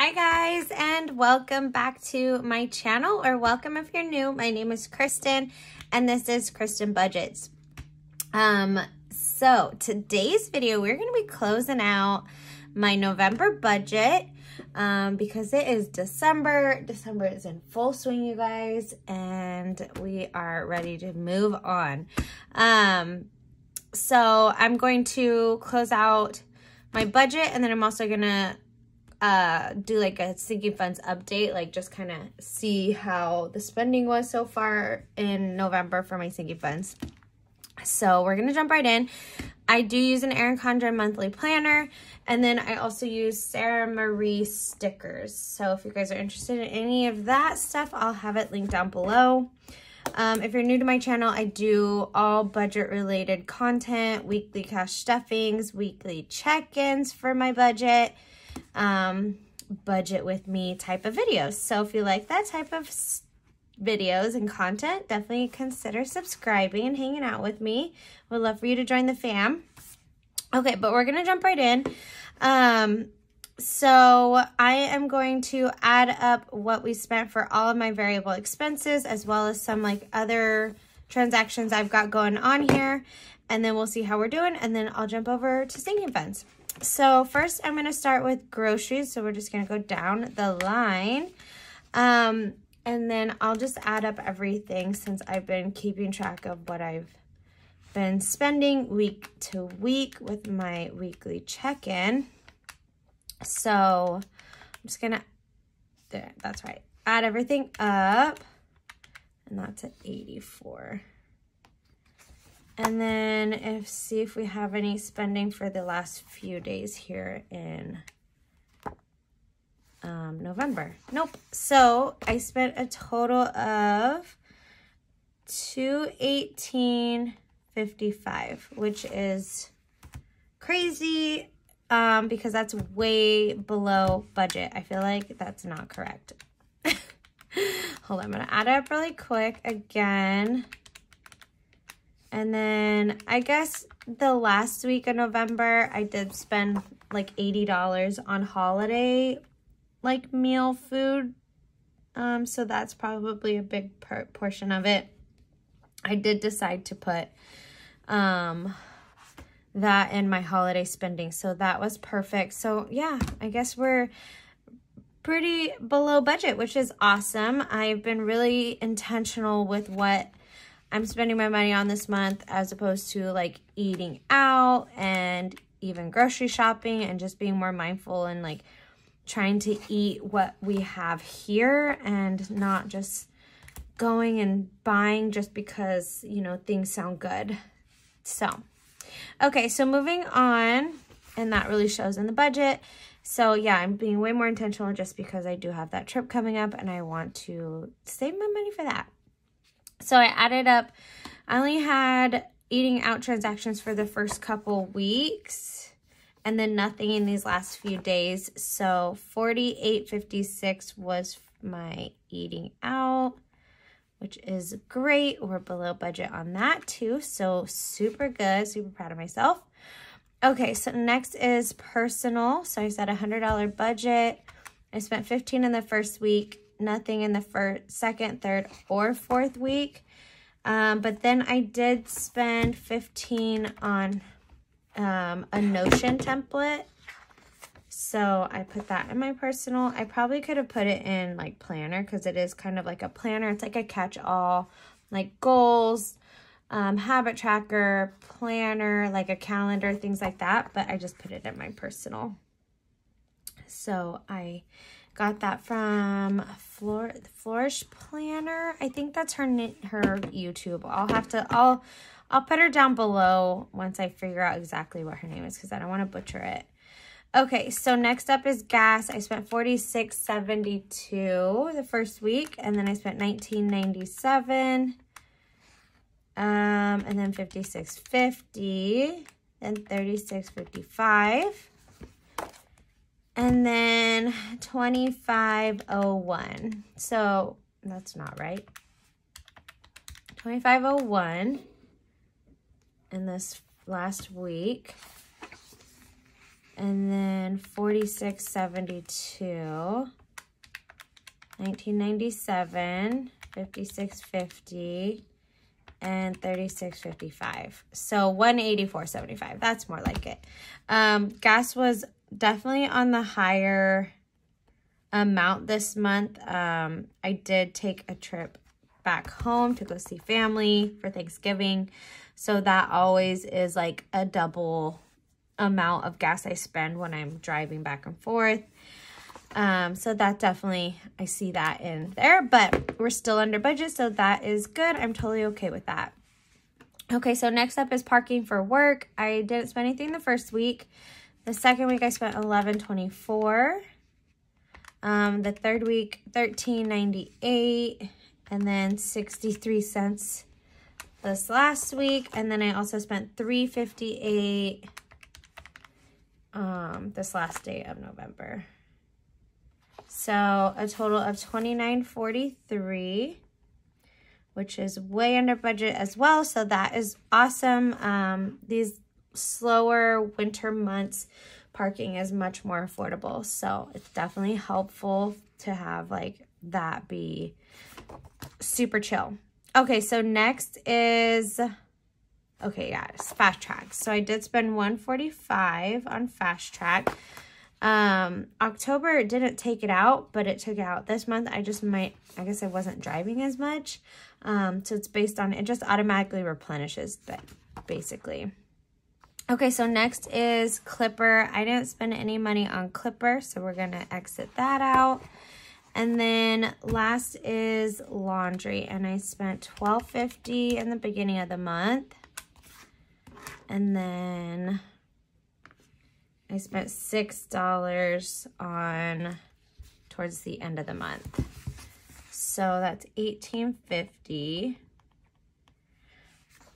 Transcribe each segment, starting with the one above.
Hi guys, and welcome back to my channel, or welcome if you're new. My name is Kristen and this is Kristen Budgets. So today's video we're going to be closing out my November budget because it is December. December is in full swing, you guys, and we are ready to move on. So I'm going to close out my budget, and then I'm also gonna do like a sinking funds update, like just kind of see how the spending was so far in November for my sinking funds. So we're gonna jump right in. I do use an Erin Condren monthly planner, and then I also use Sarah Marie stickers. So if you guys are interested in any of that stuff, I'll have it linked down below. If you're new to my channel, I do all budget related content, weekly cash stuffings, weekly check-ins for my budget, budget with me type of videos. So if you like that type of videos and content, definitely consider subscribing and hanging out with me. Would love for you to join the fam. Okay, but we're gonna jump right in. So I am going to add up what we spent for all of my variable expenses, as well as some like other transactions I've got going on here, and then we'll see how we're doing, and then I'll jump over to sinking funds. So first I'm going to start with groceries. So we're just going to go down the line. And then I'll just add up everything since I've been keeping track of what I've been spending week to week with my weekly check-in. So I'm just going to, there, that's right, add everything up, and that's at 84. And then see if we have any spending for the last few days here in November. Nope. So I spent a total of $218.55, which is crazy because that's way below budget. I feel like that's not correct. Hold on, I'm going to add it up really quick again. And then I guess the last week of November, I did spend like $80 on holiday, like meal food. So that's probably a big portion of it. I did decide to put that in my holiday spending. So that was perfect. So yeah, I guess we're pretty below budget, which is awesome. I've been really intentional with what I'm spending my money on this month, as opposed to like eating out and even grocery shopping, and just being more mindful and like trying to eat what we have here and not just going and buying just because, you know, things sound good. So, okay, so moving on, and that really shows in the budget. So yeah, I'm being way more intentional just because I do have that trip coming up and I want to save my money for that. So I added up, I only had eating out transactions for the first couple weeks, and then nothing in these last few days. So $48.56 was my eating out, which is great. We're below budget on that too. So super good, super proud of myself. Okay, so next is personal. So I said $100 budget. I spent $15 in the first week. Nothing in the second, third, or fourth week. But then I did spend $15 on a Notion template. So I put that in my personal. I probably could have put it in like planner, because it is kind of like a planner. It's like a catch-all, like goals, habit tracker, planner, like a calendar, things like that. But I just put it in my personal. So I got that from Flourish Planner. I think that's her YouTube. I'll put her down below once I figure out exactly what her name is, because I don't want to butcher it. Okay, so next up is gas. I spent $46.72 the first week, and then I spent $19.97, and then $56.50, and $36.55. And then $25.01. So that's not right. $25.01 in this last week. and then $46.72, $19.97, $56.50, and $36.55. So $184.75. That's more like it. Gas was definitely on the higher amount this month. I did take a trip back home to go see family for Thanksgiving. So that always is like a double amount of gas I spend when I'm driving back and forth. So that definitely, I see that in there, but we're still under budget, so that is good. I'm totally okay with that. Okay, so next up is parking for work. I didn't spend anything the first week. The second week I spent $11.24. The third week, $13.98, and then 63 cents this last week. And then I also spent $3.58 this last day of November. So a total of $29.43, which is way under budget as well. So that is awesome. These slower winter months, parking is much more affordable. So it's definitely helpful to have like that be super chill. Okay, so next is, okay, yeah, it's Fast Track. So I did spend $145 on Fast Track. October didn't take it out, but it took it out this month. I guess I wasn't driving as much. So it's based on, it just automatically replenishes that basically. Okay, so next is Clipper. I didn't spend any money on Clipper, so we're gonna exit that out. And then last is laundry, and I spent $12.50 in the beginning of the month. And then I spent $6 on towards the end of the month. So that's $18.50.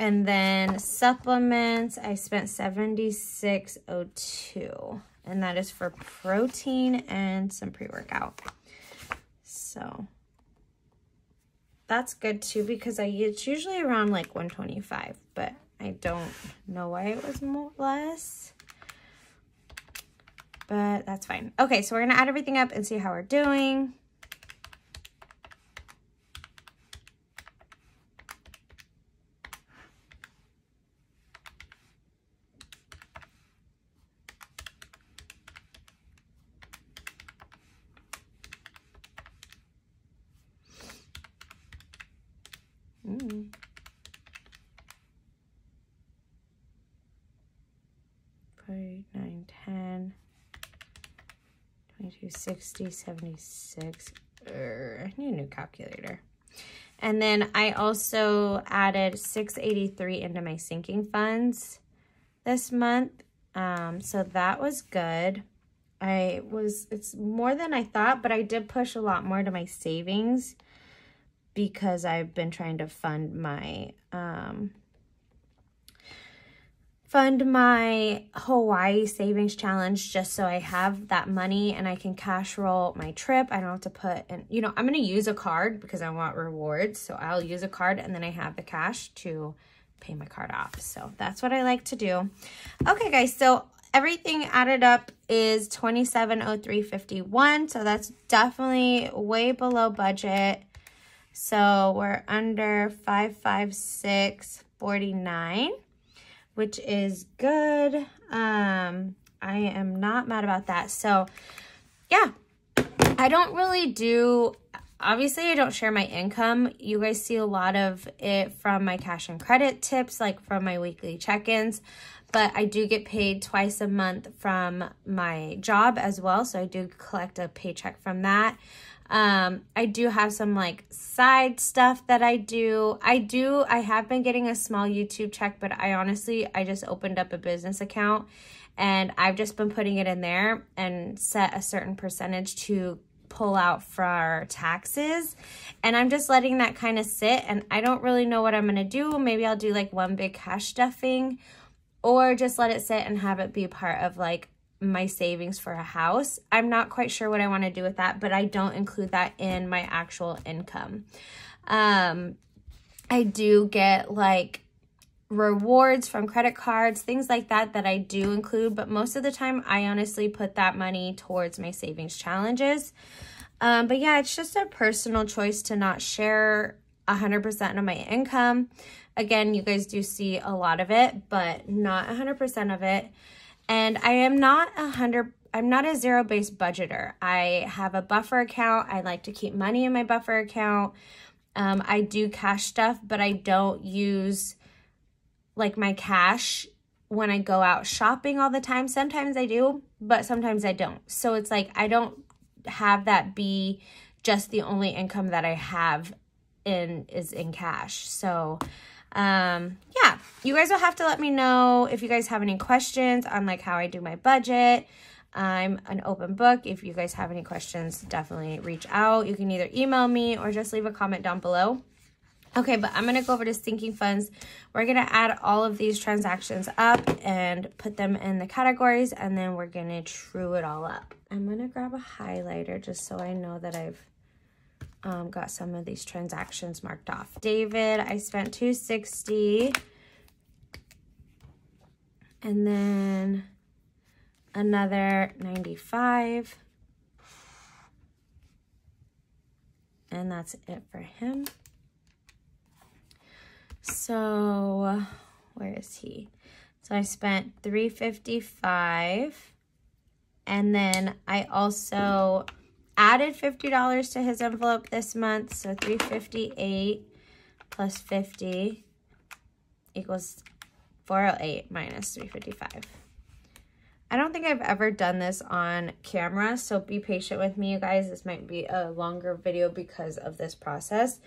And then supplements, I spent $76.02. And that is for protein and some pre-workout. So that's good too, because it's usually around like $125, but I don't know why it was less. But that's fine. Okay, so we're gonna add everything up and see how we're doing. Mm. 49, 10, 22, 60, 76. I need a new calculator. And then I also added $683 into my sinking funds this month. So that was good. It's more than I thought, but I did push a lot more to my savings because I've been trying to fund my Hawaii savings challenge, just so I have that money and I can cash roll my trip. I don't have to put in, you know, I'm going to use a card because I want rewards. So I'll use a card and then I have the cash to pay my card off. So that's what I like to do. Okay, guys. So everything added up is $27.03.51. So that's definitely way below budget. So we're under $556.49, which is good. I am not mad about that. So yeah, I don't really do, obviously I don't share my income. You guys see a lot of it from my cash and credit tips, like from my weekly check-ins, but I do get paid twice a month from my job as well. So I do collect a paycheck from that. I do have some like side stuff that I do. I have been getting a small YouTube check, but I just opened up a business account and I've just been putting it in there and set a certain percentage to pull out for taxes. And I'm just letting that kind of sit, and I don't really know what I'm going to do. Maybe I'll do like one big cash stuffing, or just let it sit and have it be part of like my savings for a house. I'm not quite sure what I want to do with that, but I don't include that in my actual income. I do get like rewards from credit cards, things like that that I do include, but most of the time I honestly put that money towards my savings challenges. But yeah, it's just a personal choice to not share 100% of my income. Again, you guys do see a lot of it, but not 100% of it. And I'm not a zero-based budgeter. I have a buffer account. I like to keep money in my buffer account. I do cash stuff, but I don't use like my cash when I go out shopping all the time. Sometimes I do, but sometimes I don't. So it's like I don't have that be just the only income that I have is in cash. So yeah, you guys will have to let me know if you guys have any questions on like how I do my budget. I'm an open book. If you guys have any questions, definitely reach out. You can either email me or just leave a comment down below. Okay, but I'm going to go over to sinking funds. We're going to add all of these transactions up and put them in the categories, and then we're going to true it all up. I'm going to grab a highlighter just so I know that I've got some of these transactions marked off. David, I spent $260, and then another $95, and that's it for him. So where is he? So I spent $355, and then I also added $50 to his envelope this month. So $358 plus 50 equals $408 minus $355. I don't think I've ever done this on camera, so be patient with me, you guys. This might be a longer video because of this process.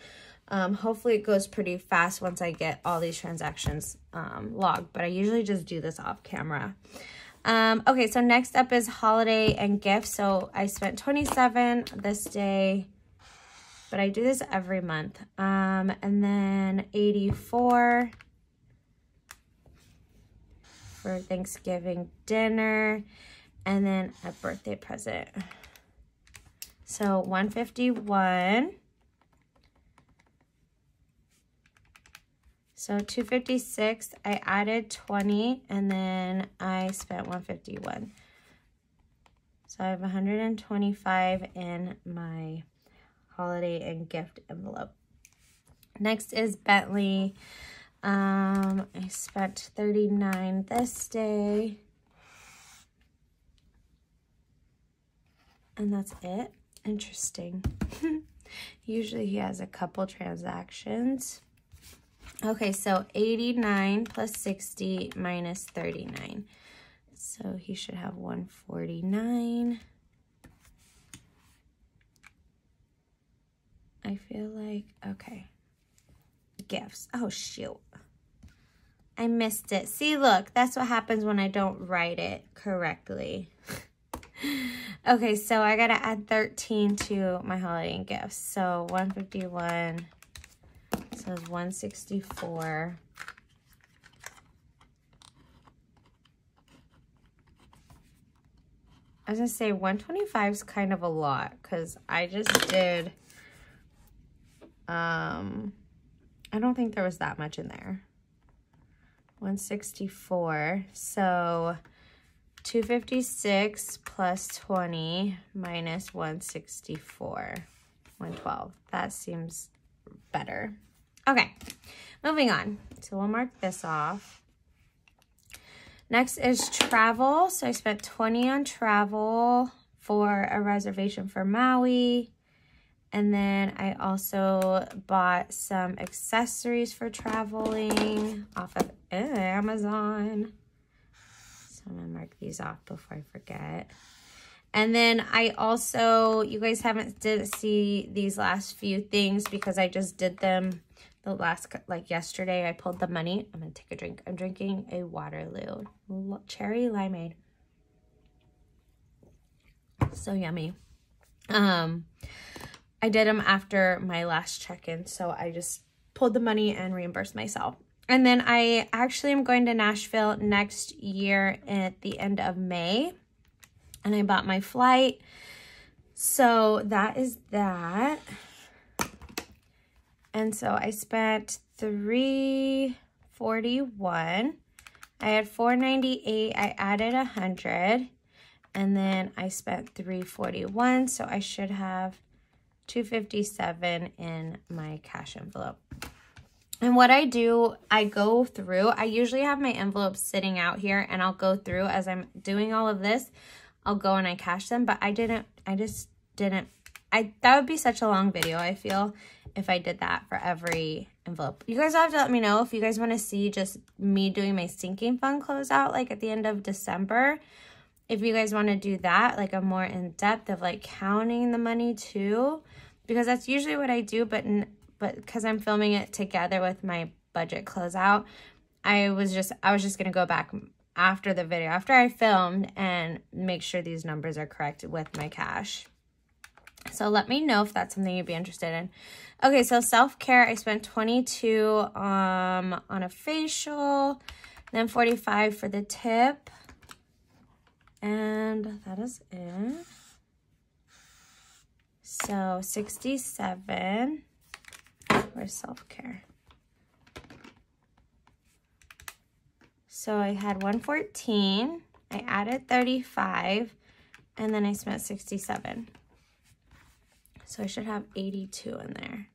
Hopefully it goes pretty fast once I get all these transactions logged, but I usually just do this off camera. Okay, so next up is holiday and gifts. So I spent $27 this day, but I do this every month. And then $84 for Thanksgiving dinner, and then a birthday present. So $151. So $256, I added 20, and then I spent $151. So I have $125 in my holiday and gift envelope. Next is Bentley. I spent $39 this day. And that's it. Interesting. Usually he has a couple transactions. Okay, so 89 plus 60 minus 39. So he should have 149. I feel like, okay. Gifts. Oh, shoot. I missed it. See, look, that's what happens when I don't write it correctly. Okay, so I got to add 13 to my holiday and gifts. So 151. So it's 164. I was going to say 125 is kind of a lot because I just did, I don't think there was that much in there. 164. So 256 plus 20 minus 164. 112. That seems better. Okay, moving on. So we'll mark this off. Next is travel. So I spent 20 on travel for a reservation for Maui. And then I also bought some accessories for traveling off of Amazon. So I'm gonna mark these off before I forget. And then I also, you guys didn't see these last few things because I just did them the last, like yesterday. I pulled the money. I'm gonna take a drink. I'm drinking a Waterloo cherry limeade. So yummy. I did them after my last check-in, so I just pulled the money and reimbursed myself. And then I actually am going to Nashville next year at the end of May, and I bought my flight. So that is that. And so I spent $350 $341. I had $498. I added 100, and then I spent $341. So I should have $257 in my cash envelope. And what I do, I go through. I usually have my envelopes sitting out here, and I'll go through as I'm doing all of this. I'll go and I cash them, but I just didn't. That would be such a long video, I feel, if I did that for every envelope. You guys will have to let me know if you guys want to see just me doing my sinking fund closeout like at the end of December. If you guys want to do that, like a more in-depth of like counting the money too, because that's usually what I do, but because I'm filming it together with my budget closeout, I was just going to go back after the video, after I filmed, and make sure these numbers are correct with my cash. So let me know if that's something you'd be interested in. Okay, so self-care, I spent $22 on a facial, then $45 for the tip, and that is it. So $67 for self-care. So I had $114, I added $35, and then I spent $67. So I should have $82 in there.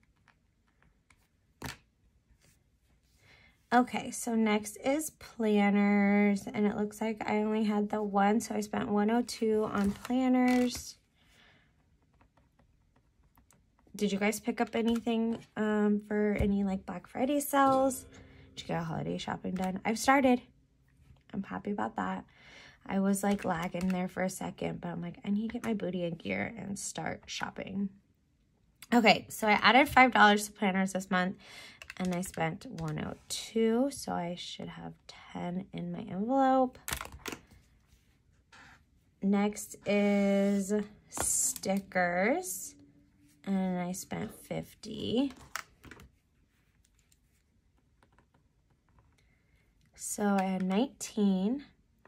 Okay, so next is planners, and it looks like I only had the one, so I spent $102 on planners. Did you guys pick up anything for any like Black Friday sales? Did you get holiday shopping done? I've started. I'm happy about that. I was like lagging there for a second, but I'm like, I need to get my booty in gear and start shopping. Okay, so I added $5 to planners this month, and I spent $102, so I should have $10 in my envelope. Next is stickers, and I spent $50. So I had 19,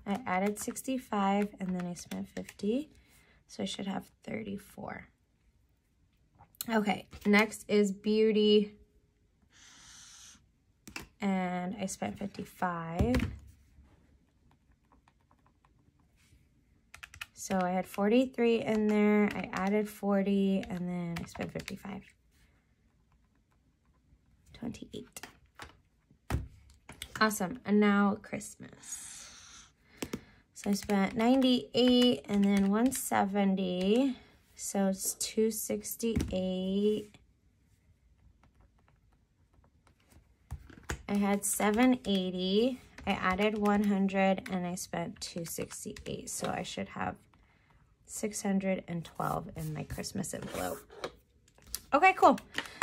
I added 65, and then I spent 50, so I should have 34. Okay, next is beauty, and I spent 55. So I had 43 in there, I added 40, and then I spent 55. 28. Awesome, and now Christmas. So I spent 98 and then 170. So it's 268. I had 780. I added 100 and I spent 268. So I should have 612 in my Christmas envelope. Okay, cool.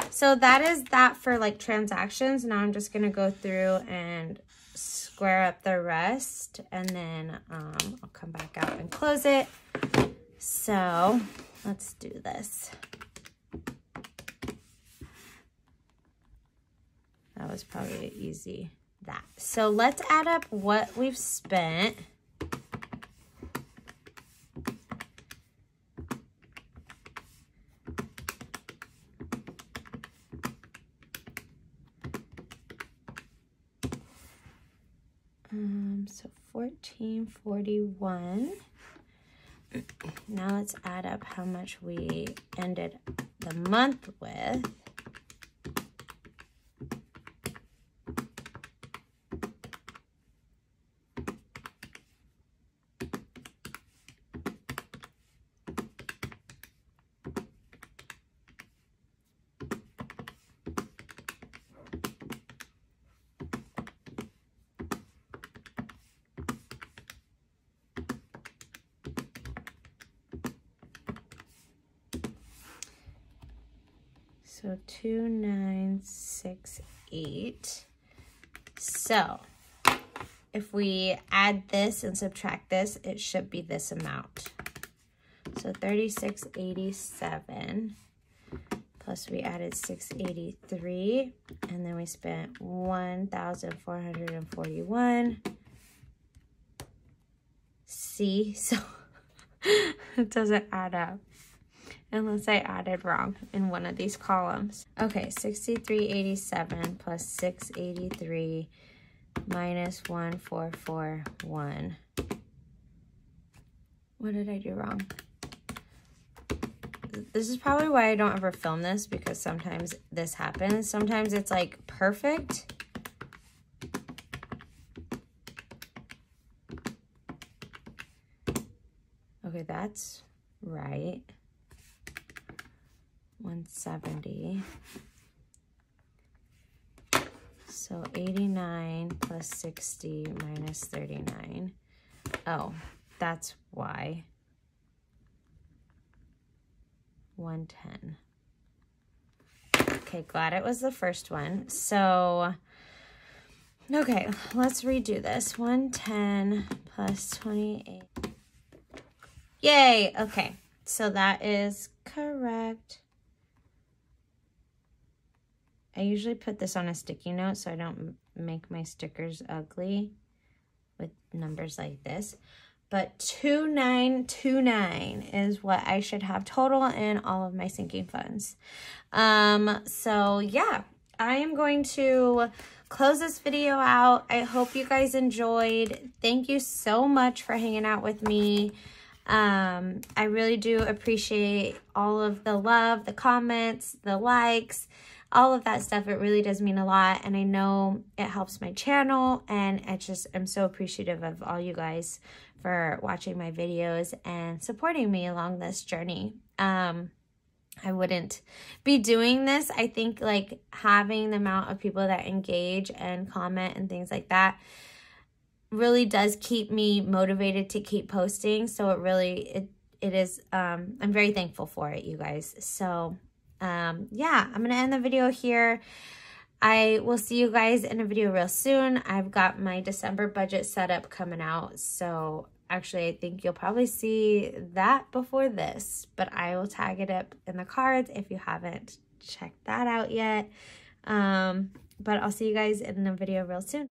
So that is that for like transactions. Now I'm just going to go through and square up the rest, and then I'll come back out and close it. So let's do this. That was probably easy. That. So let's add up what we've spent. So 1441. Now let's add up how much we ended the month with. So 2968. So if we add this and subtract this, it should be this amount. So 3687 plus we added 683, and then we spent 1,441. See, so it doesn't add up. Unless I added wrong in one of these columns. Okay, 6387 plus 683 minus 1441. What did I do wrong? This is probably why I don't ever film this, because sometimes this happens. Sometimes it's like perfect. Okay, that's right. 170. So 89 plus 60 minus 39. Oh, that's why. 110. Okay, glad it was the first one. So, okay, let's redo this. 110 plus 28. Yay! Okay, so that is correct. I usually put this on a sticky note so I don't make my stickers ugly with numbers like this. But 2929 is what I should have total in all of my sinking funds. So yeah, I am going to close this video out. I hope you guys enjoyed. Thank you so much for hanging out with me. I really do appreciate all of the love, the comments, the likes, all of that stuff. It really does mean a lot, and I know it helps my channel, and I'm so appreciative of all you guys for watching my videos and supporting me along this journey. I wouldn't be doing this. I think like having the amount of people that engage and comment and things like that really does keep me motivated to keep posting. So it is, I'm very thankful for it, you guys. So yeah, I'm gonna end the video here. I will see you guys in a video real soon. I've got my December budget setup coming out. So actually, I think you'll probably see that before this, but I will tag it up in the cards if you haven't checked that out yet. But I'll see you guys in a video real soon.